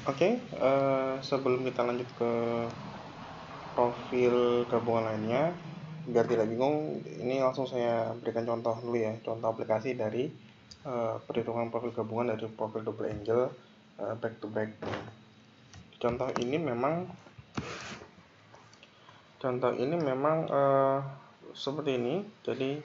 Oke, sebelum kita lanjut ke profil gabungan lainnya, biar tidak bingung, ini langsung saya berikan contoh dulu ya, contoh aplikasi dari perhitungan profil gabungan dari profil double angel back to back. Contoh ini memang seperti ini. Jadi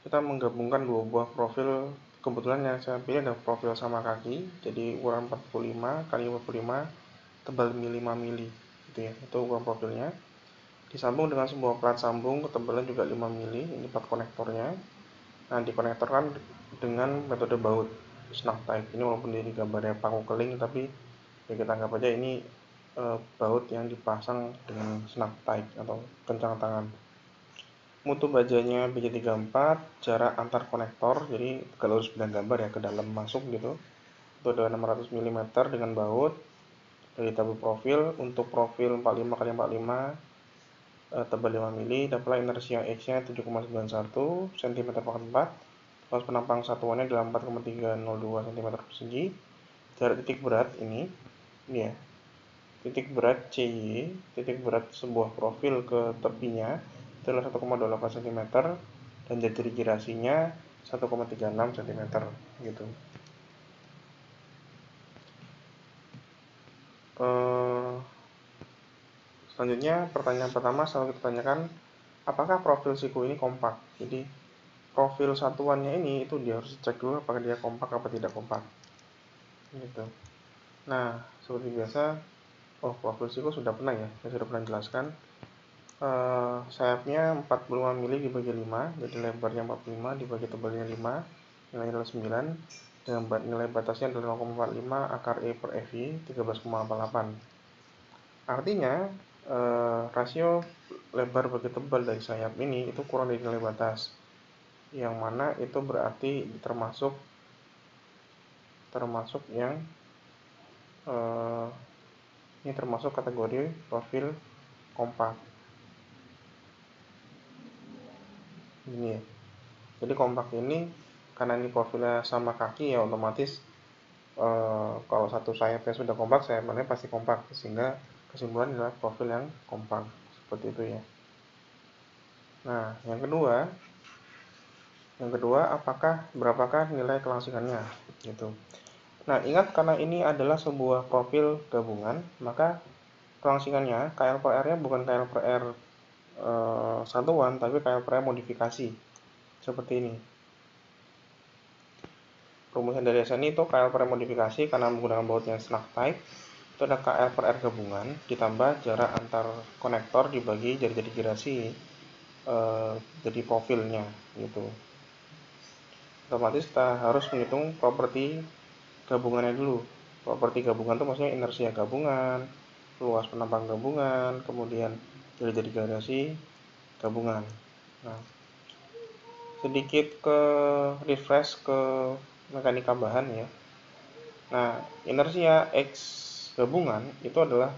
kita menggabungkan dua buah profil. Kebetulan yang saya pilih adalah profil sama kaki, jadi ukuran 45 kali 45, tebal 5 mili gitu ya, itu ukuran profilnya. Disambung dengan sebuah plat sambung ketebalan juga 5 mili, ini plat konektornya. Nah, dikonektorkan dengan metode baut snap type. Ini walaupun ini gambarnya paku keling, tapi ya kita anggap aja ini baut yang dipasang dengan snap type atau kencang tangan. Mutu bajanya BJ34, jarak antar konektor, jadi kalau harus bidang gambar ya ke dalam masuk gitu, itu ada 600 mm dengan baut. Dari tabel profil, untuk profil 45 x 45 tebal 5 mili, dapatlah inersia X nya 7,91 cm/4, luas penampang satuannya adalah 4,302 cm persegi. Jarak titik berat ini ya, titik berat CY, titik berat sebuah profil ke tepinya adalah 1,28 cm, dan jari girasinya 1,36 cm gitu. Selanjutnya pertanyaan pertama selalu kita tanyakan, apakah profil siku ini kompak. Jadi profil satuannya ini itu dia harus cek dulu apakah dia kompak apa tidak kompak gitu. Nah, seperti biasa, profil siku sudah pernah ya, saya sudah pernah jelaskan. Sayapnya 45 mili dibagi 5, jadi lebarnya 45 dibagi tebalnya 5, nilainya adalah 9, dengan nilai batasnya adalah 0,45 akar E per FY 13,88. Artinya rasio lebar bagi tebal dari sayap ini itu kurang dari nilai batas, yang mana itu berarti termasuk yang ini termasuk kategori profil kompak. Ini ya. Jadi kompak ini karena ini profilnya sama kaki ya, otomatis kalau satu sayapnya sudah kompak, sayap lainnya pasti kompak, sehingga kesimpulan adalah profil yang kompak seperti itu ya. Nah, yang kedua, berapakah nilai kelangsingannya gitu. Nah, ingat karena ini adalah sebuah profil gabungan, maka kelangsingannya KL per R-nya bukan KL per R satuan, tapi KL per R modifikasi. Seperti ini. Rumusan dari SN itu KL per R modifikasi karena menggunakan baut yang snap type. Itu ada KL per R gabungan ditambah jarak antar konektor dibagi jari-jari girasi jadi profilnya gitu. Otomatis kita harus menghitung properti gabungannya dulu. Properti gabungan itu maksudnya inersia gabungan, luas penampang gabungan, kemudian jari-jari girasi gabungan. Nah, sedikit ke refresh ke mekanika bahan ya. Nah, inersia X gabungan itu adalah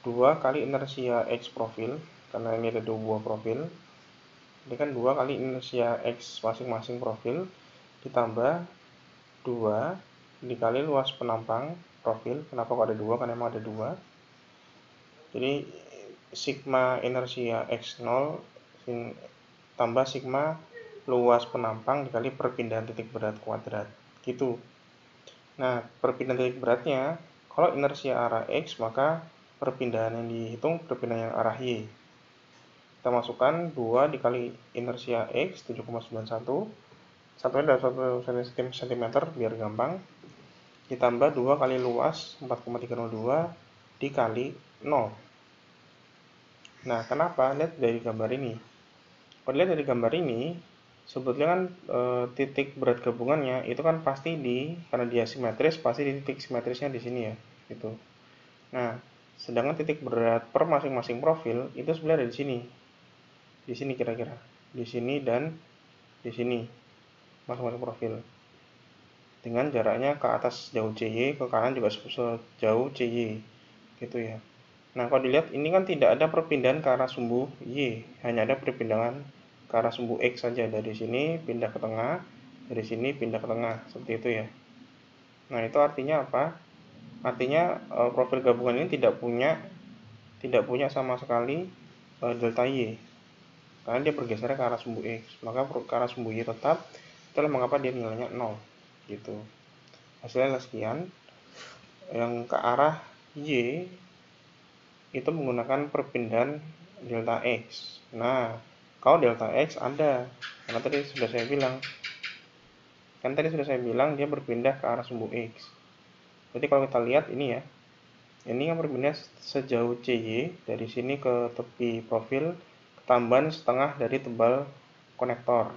2 kali inersia X profil, karena ini ada 2 buah profil. Ini kan 2 kali inersia X masing-masing profil ditambah 2 dikali luas penampang profil. Kenapa kok ada 2? Karena memang ada 2. Jadi sigma inersia X0 tambah sigma luas penampang dikali perpindahan titik berat kuadrat gitu. Nah, perpindahan titik beratnya, kalau inersia arah X, maka perpindahan yang dihitung perpindahan yang arah Y. Kita masukkan 2 dikali inersia X 7,91, satunya adalah 1 cm biar gampang, ditambah 2 kali luas 4,302 dikali 0. Nah, kenapa? Lihat dari gambar ini. Kalau lihat dari gambar ini, sebetulnya kan titik berat gabungannya itu kan pasti karena dia simetris, pasti di titik simetrisnya di sini ya, gitu. Nah, sedangkan titik berat per masing-masing profil itu sebenarnya ada di sini kira-kira, di sini dan di sini masing-masing profil. Dengan jaraknya ke atas jauh CY, ke kanan juga sejauh CY, gitu ya. Nah, kalau dilihat ini kan tidak ada perpindahan ke arah sumbu Y, hanya ada perpindahan ke arah sumbu X saja. Dari sini pindah ke tengah, dari sini pindah ke tengah, seperti itu ya. Nah, itu artinya apa? Artinya profil gabungan ini tidak punya sama sekali delta Y, karena dia bergeser ke arah sumbu X. Maka ke arah sumbu Y tetap, itulah mengapa dia nilainya 0 gitu. Hasilnya adalah sekian. Yang ke arah Y itu menggunakan perpindahan delta X. Nah, kalau delta X ada, karena tadi sudah saya bilang, dia berpindah ke arah sumbu X. Jadi kalau kita lihat ini ya, ini yang berpindah sejauh CY dari sini ke tepi profil, tambahan setengah dari tebal konektor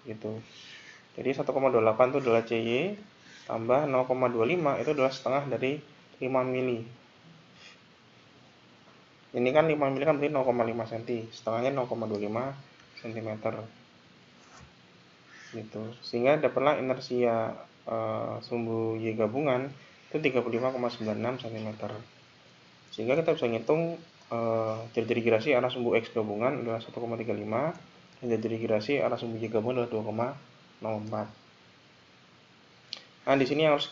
gitu. Jadi 1,28 itu adalah CY, tambah 0,25 itu adalah setengah dari 5 mili. Ini kan 5 mili kan berarti 0,5 cm, setengahnya 0,25 cm gitu. Sehingga dapatlah inersia sumbu Y gabungan itu 35,96 cm. Sehingga kita bisa ngitung jari-jari girasi arah sumbu X gabungan adalah 1,35 dan jari-jari girasi arah sumbu Y gabungan adalah 2,04. Nah, di sini harus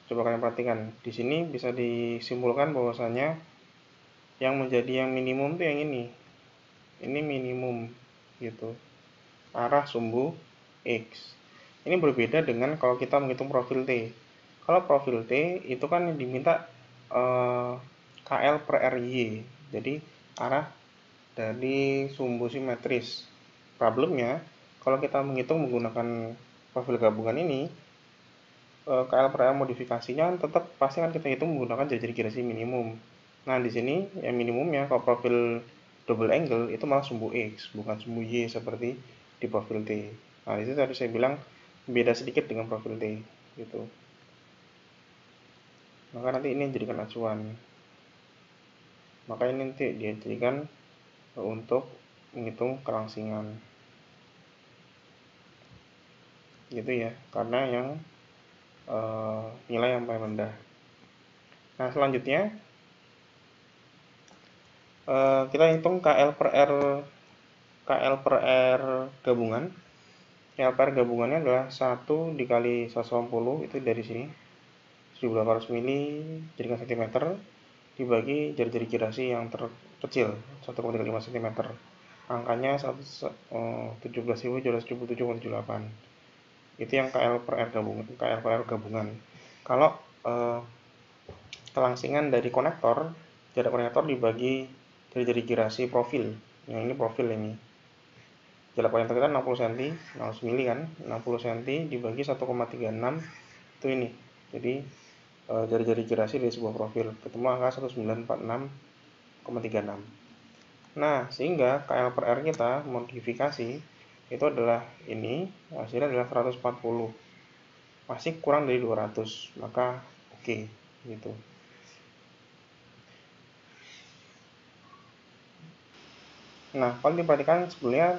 coba kalian perhatikan. Di sini bisa disimpulkan bahwasanya yang menjadi yang minimum itu yang ini. Ini minimum gitu. Arah sumbu X. Ini berbeda dengan kalau kita menghitung profil T. Kalau profil T itu kan diminta KL per RY. Jadi arah dari sumbu simetris. Problemnya kalau kita menghitung menggunakan profil gabungan ini, KL per R modifikasinya tetap pasti kan kita hitung menggunakan jari-jari girasi minimum. Nah, di sini yang minimumnya kalau profil double angle itu malah sumbu X, bukan sumbu Y seperti di profil T. Nah, itu tadi saya bilang beda sedikit dengan profil T gitu. Maka nanti ini jadikan acuan. Maka ini nanti dijadikan untuk menghitung kelangsingan. Gitu ya, karena yang nilai yang paling rendah. Nah, selanjutnya kita hitung KL per R gabungan. KL per R gabungannya adalah 1 dikali 180 itu dari sini 1800 mili jadikan cm dibagi jari-jari girasi yang terkecil 1,35 cm. Angkanya 17.777,78. Itu yang KL per R gabungan. Kalau kelangsingan dari konektor, jarak konektor dibagi jari-jari girasi profil. Yang ini profil ini. Jarak konektor kita 60 cm, 100 mili kan, 60 cm dibagi 1,36 itu ini. Jadi jari-jari girasi dari sebuah profil ketemu angka 1946,36. Nah, sehingga KL per R kita modifikasi itu adalah ini, hasilnya adalah 140. Masih kurang dari 200, maka oke gitu. Nah, kalau diperhatikan sebenarnya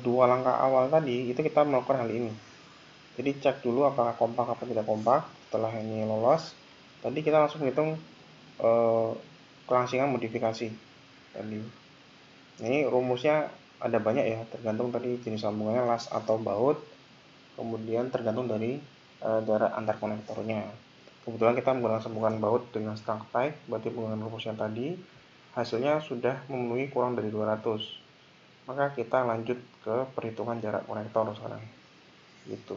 dua langkah awal tadi itu kita melakukan hal ini. Jadi cek dulu apakah kompak atau tidak kompak. Setelah ini lolos, tadi kita langsung hitung kelangsingan modifikasi tadi. Ini rumusnya ada banyak ya, tergantung tadi jenis sambungannya las atau baut, kemudian tergantung dari jarak antar konektornya. Kebetulan kita menggunakan sambungan baut dengan strong type, berarti menggunakan rumus yang tadi, hasilnya sudah memenuhi kurang dari 200. Maka kita lanjut ke perhitungan jarak konektor sekarang. Gitu.